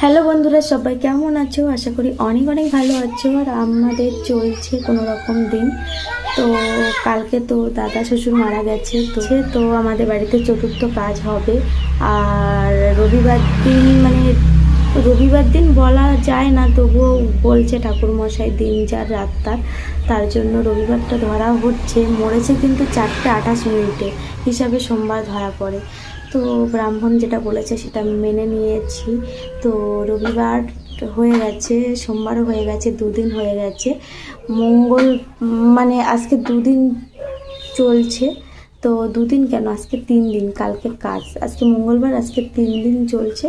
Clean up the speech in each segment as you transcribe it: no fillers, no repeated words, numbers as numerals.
Hello বন্ধুরা, সবাই কেমন আছো? আশা করি অনেক অনেক ভালো আছো। আর আমাদের চলছে কোনো রকম দিন। তো কালকে তো দাদা শ্বশুর মারা গেছে, তো আমাদের বাড়িতে চতুর্থ কাজ হবে। আর রবিবার দিন বলা যায় না, তবুও বলছে ঠাকুরমশাই দিন যার রাত তার, তার জন্য রবিবারটা ধরা হচ্ছে। মরেছে কিন্তু 4:28 হিসাবে সোমবার ধরা পড়ে। তো ব্রাহ্মণ যেটা বলেছে সেটা মেনে নিয়েছি। তো রবিবার হয়ে গেছে, সোমবারও হয়ে গেছে, দুদিন হয়ে গেছে। আজকে দুদিন চলছে। তো দুদিন কেন, আজকে 3 দিন। কালকে কাজ, আজকে মঙ্গলবার, আজকে 3 দিন চলছে।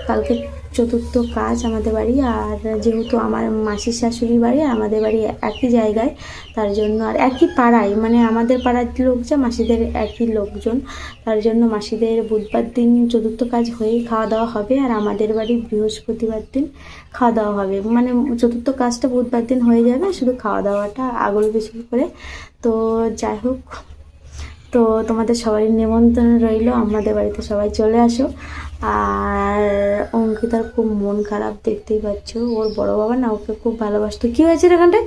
কালকে চতুর্থ কাজ আমাদের বাড়ি। আর যেহেতু আমার মাসির শাশুড়ি বাড়ি আর আমাদের বাড়ি একই জায়গায়, তার জন্য আর একই পাড়ায়, আমাদের পাড়ার লোকজন মাসিদের একই লোকজন, তার জন্য মাসিদের বুধবার দিন চতুর্থ কাজ হয়েই খাওয়া দাওয়া হবে। আর আমাদের বাড়ি বৃহস্পতিবার দিন খাওয়া দাওয়া হবে। চতুর্থ কাজটা বুধবার দিন হয়ে যাবে, শুধু খাওয়া দাওয়াটা আগল পিছল করে। তো যাই হোক, তো তোমাদের সবাই নিমন্ত্রণ রইল, আমাদের বাড়িতে সবাই চলে আসো। আর অঙ্কিতার খুব মন খারাপ, দেখতেই পাচ্ছ। ওর বড় বাবা না ওকে খুব ভালোবাসতো। কি হয়েছে এখানটায়?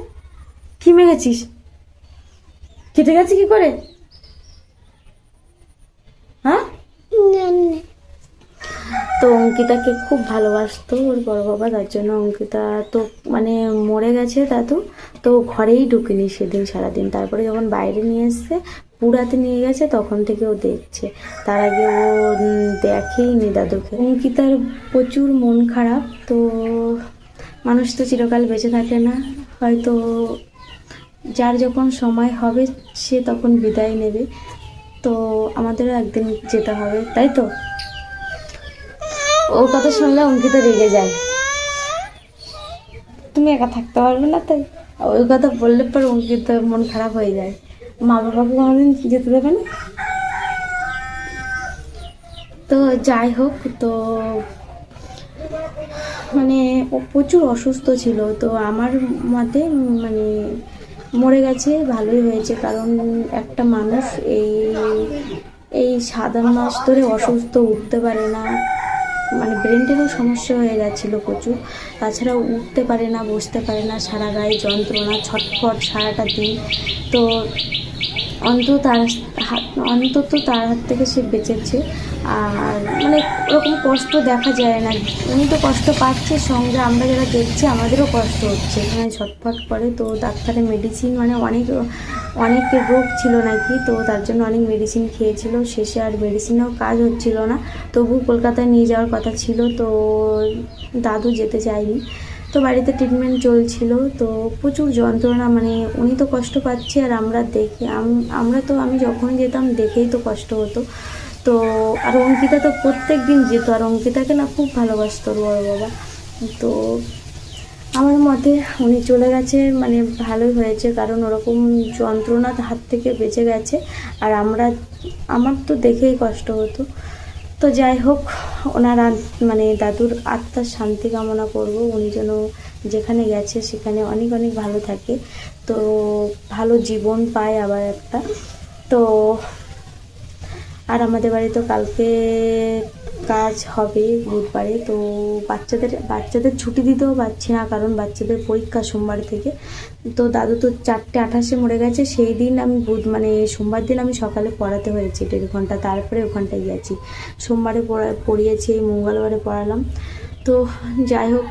কি মেরেছিস? কেটে গেছে কি করে? হ্যাঁ, তো অঙ্কিতাকে খুব ভালোবাসতো ওর বড় বাবা, তার জন্য অঙ্কিতা তো মরে গেছে দাদু, তো ঘরেই ঢুকেনি সেদিন সারাদিন। তারপরে যখন বাইরে নিয়ে এসছে, পুরাতে নিয়ে গেছে, তখন থেকে ও দেখছে। তার আগে ও দেখেইনি দাদুকে। অঙ্কিতার প্রচুর মন খারাপ। তো মানুষ তো চিরকাল বেঁচে থাকে না, হয়তো যার যখন সময় হবে সে তখন বিদায় নেবে। তো আমাদেরও একদিন যেতে হবে, তাই তো? ওর কথা শুনলে অঙ্কিতা রেগে যায়, তুমি একা থাকতে পারবে না, তাই ওই কথা বললে পর অঙ্কিতা মন খারাপ হয়ে যায়। মা বাবাকে কোনোদিন যেতে দেবে না। তো যাই হোক, তো ও প্রচুর অসুস্থ ছিল। তো আমার মতে মরে গেছে ভালোই হয়েছে, কারণ একটা মানুষ এই 7 মাস ধরে অসুস্থ, উঠতে পারে না, ব্রেনটেরও সমস্যা হয়ে গেছিলো প্রচুর। তাছাড়া উঠতে পারে না, বসতে পারে না, সারা গায়ে যন্ত্রণা, ছটফট সারাটা দিন। তো অন্তত তার হাত থেকে সে বেঁচেছে। আর ওরকম কষ্ট দেখা যায় না। উনি তো কষ্ট পাচ্ছে, সঙ্গে আমরা যারা দেখছি আমাদেরও কষ্ট হচ্ছে, ছটফট করে। তো ডাক্তারের মেডিসিন অনেক রোগ ছিল নাকি, তো তার জন্য অনেক মেডিসিন খেয়েছিল। শেষে আর মেডিসিনেও কাজ হচ্ছিল না, তবু কলকাতায় নিয়ে যাওয়ার কথা ছিল। তো দাদু যেতে চায়নি, তো বাড়িতে ট্রিটমেন্ট চলছিল। তো প্রচুর যন্ত্রণা, উনি তো কষ্ট পাচ্ছে, আর আমি যখন যেতাম দেখেই তো কষ্ট হতো। তো আর অঙ্কিতা তো প্রত্যেক দিন যেত, আর অঙ্কিতাকে না খুব ভালোবাসতো ওর বড় বাবা। তো আমার মতে উনি চলে গেছে ভালোই হয়েছে, কারণ ওরকম যন্ত্রণার হাত থেকে বেঁচে গেছে। আর আমার তো দেখেই কষ্ট হতো। তো যাই হোক, ওনার দাদুর আত্মার শান্তি কামনা করব। উনি যেন যেখানে গেছে সেখানে অনেক অনেক ভালো থাকে, তো ভালো জীবন পায় আবার একটা। তো আর আমাদের বাড়ি তো কালকে কাজ হবে বুধবারে। তো বাচ্চাদের ছুটি দিতেও পারছি না, কারণ বাচ্চাদের পরীক্ষা সোমবার থেকে। তো দাদু তো 4:28 মরে গেছে, সেই দিন আমি সোমবার দিন আমি সকালে পড়াতে হয়েছে 1.5 ঘন্টা, তারপরে ওখানটায় গেছি। সোমবারে পড়িয়েছি, মঙ্গলবারে পড়ালাম। তো যাই হোক,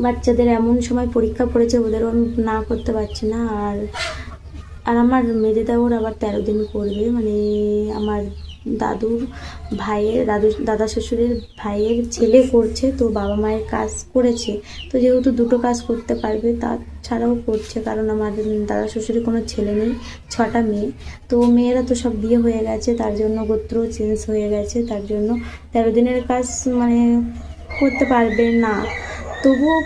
বাচ্চাদের এমন সময় পরীক্ষা পড়েছে, ওদেরও আমি না করতে পারছি না। আর আমার মেজে দেওর আবার 13 দিন করবে, আমার দাদা শ্বশুরের ভাইয়ের ছেলে করছে। তো বাবা মায়ের কাজ করেছে, তো যেহেতু দুটো কাজ করতে পারবে, তাছাড়াও করছে, কারণ আমার দাদা শ্বশুরের কোনো ছেলে নেই, 6টা মেয়ে। তো মেয়েরা তো সব বিয়ে হয়ে গেছে, তার জন্য গোত্র চেঞ্জ হয়ে গেছে, তার জন্য 13 দিনের কাজ করতে পারবে না। তবুও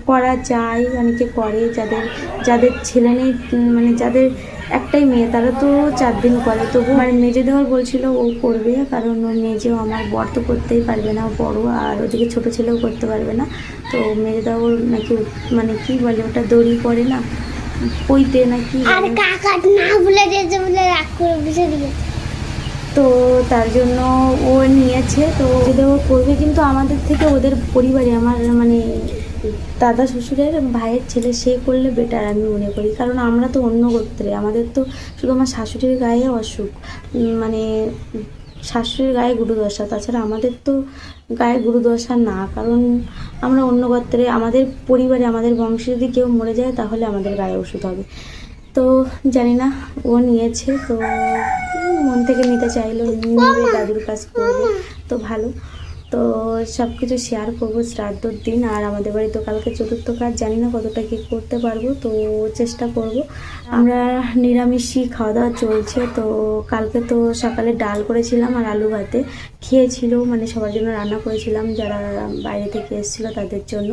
করা যায়, অনেকে করে, যাদের ছেলে নেই, যাদের একটাই মেয়ে, তারা তো 4 দিন করে। তবু মেজে দেওয়ার বলছিল ও করবে, কারণ ও মেজেও, আমার বর তো করতেই পারবে না, বড়, আর ওদিকে ছোট ছেলেও করতে পারবে না। তো মেজে দেওয়ার নাকি কি বলে ওটা, দড়ি পড়ে না, পইতে নাকি, আর কাকা না ভুলে যেতে বলে রাগ করে বসে দিয়েছে। তো তার জন্য ও নিয়েছে, তো যেটা ও করবে, কিন্তু আমাদের থেকে ওদের পরিবারে আমার মানে দাদা শ্বশুরের ভাইয়ের ছেলে সে করলে বেটার আমি মনে করি। কারণ আমরা তো অন্য গোত্রে, আমাদের তো শুধু আমার শাশুড়ির গায়ে অসুখ, মানে শাশুড়ির গায়ে গুরুদশা, তাছাড়া আমাদের তো গায়ে গুরুদশা না, কারণ আমরা অন্য গোত্রে, আমাদের পরিবারে আমাদের বংশে যদি কেউ মরে যায় তাহলে আমাদের গায়ে ওষুধ হবে। তো জানি না, ও নিয়েছে তো মন থেকে নিতে চাইলো, নেবে, দাদুর কাজ করবে, তো ভালো। তো সব কিছু শেয়ার করবো শ্রাদ্ধর দিন। আর আমাদের বাড়ি তো কালকে চতুর্থ কাজ, জানি না কতটা কী করতে পারবো, তো চেষ্টা করব। আমরা নিরামিষই খাওয়া দাওয়া চলছে। তো কালকে তো সকালে ডাল করেছিলাম আর আলু ভাতে খেয়েছিল, মানে সবার জন্য রান্না করেছিলাম যারা বাইরে থেকে এসেছিলো তাদের জন্য।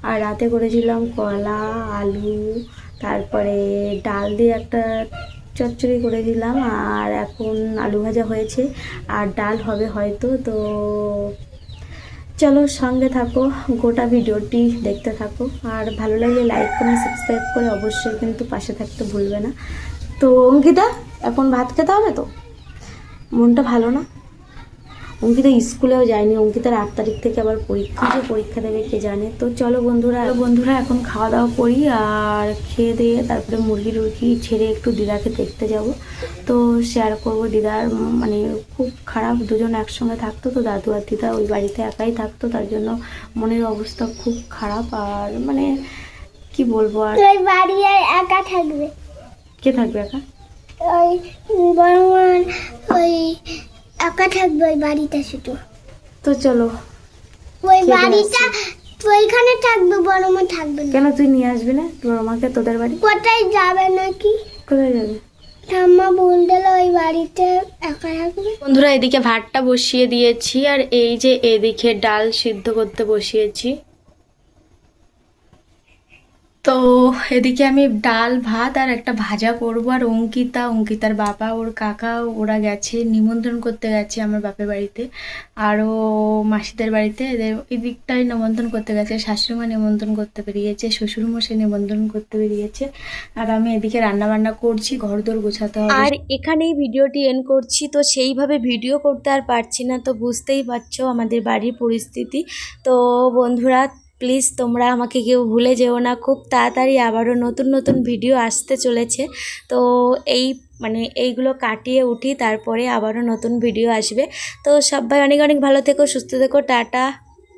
আর রাতে করেছিলাম কলা, আলু, তারপরে ডাল দিয়ে একটা চচ্চড়ি করেছিলাম, আর এখন আলু ভাজা হয়েছে আর ডাল হবে হয়তো। তো চলো সঙ্গে থাকো, গোটা ভিডিওটি দেখতে থাকো, আর ভালো লাগলে লাইক কমেন্ট সাবস্ক্রাইব করে অবশ্যই কিন্তু পাশে থাকতে ভুলবে না। তো অঙ্কিতা, এখন ভাত খেতে হবে তো, মনটা ভালো না। অঙ্কিতা স্কুলেও যায়নি, অঙ্কিতার 8 তারিখ থেকে আবার পরীক্ষা দেবে কে জানে। তো চলো বন্ধুরা এখন খাওয়া দাওয়া করি, আর খেয়ে দিয়ে তারপরে মুরগি টুরগি ছেড়ে একটু দিদাকে দেখতে যাব। তো শেয়ার করব, দিদার মানে খুব খারাপ, দুজন একসঙ্গে থাকতো, তো দাদু আর দিদা ওই বাড়িতে একাই থাকতো, তার জন্য মনের অবস্থা খুব খারাপ। আর মানে কি বলবো, আর ওই বাড়ি একা থাকবে। কে থাকবে একা? ওই বড় ওই একা থাকবে ওই বাড়িটা শুধু। তো চলো, ওই বাড়িটা ওইখানে থাকবে, বড় মা থাকবে না। কেন তুই নিয়ে আসবি না তোর আমাকে তোদের বাড়ি? কোথায় যাবে নাকি? কোথায় যাবে? ঠাম্মা বল দিল ওই বাড়িতে একা থাকবে। বন্ধুরা এদিকে ভাতটা বসিয়ে দিয়েছি, আর এই যে এদিকে ডাল সিদ্ধ করতে বসিয়েছি। তো এদিকে আমি ডাল ভাত আর একটা ভাজা করব। আর অঙ্কিতার বাবা, ওর কাকা, ওরা গেছে নিমন্ত্রণ করতে গেছে আমার বাপের বাড়িতে, আরও মাসিদের বাড়িতে, এদের এই দিকটাই নিমন্ত্রণ করতে গেছে। শাশুড়িমা নিমন্ত্রণ করতে বেরিয়েছে, শ্বশুরমশাই নিমন্ত্রণ করতে বেরিয়েছে, আর আমি এদিকে রান্না বান্না করছি, ঘরদোর গোছাতে হবে। আর এখানেই ভিডিওটি এন্ড করছি। তো সেইভাবে ভিডিও করতে আর পারছি না, তো বুঝতেই পারছো আমাদের বাড়ির পরিস্থিতি। তো বন্ধুরা প্লিজ তোমরা আমাকে কেউ ভুলে যেও না, খুব তাড়াতাড়ি আবারও নতুন নতুন ভিডিও আসতে চলেছে। তো এইগুলো কাটিয়ে উঠি, তারপরে আবারও নতুন ভিডিও আসবে। তো সবাই অনেক অনেক ভালো থেকো, সুস্থ থেকো, টাটা।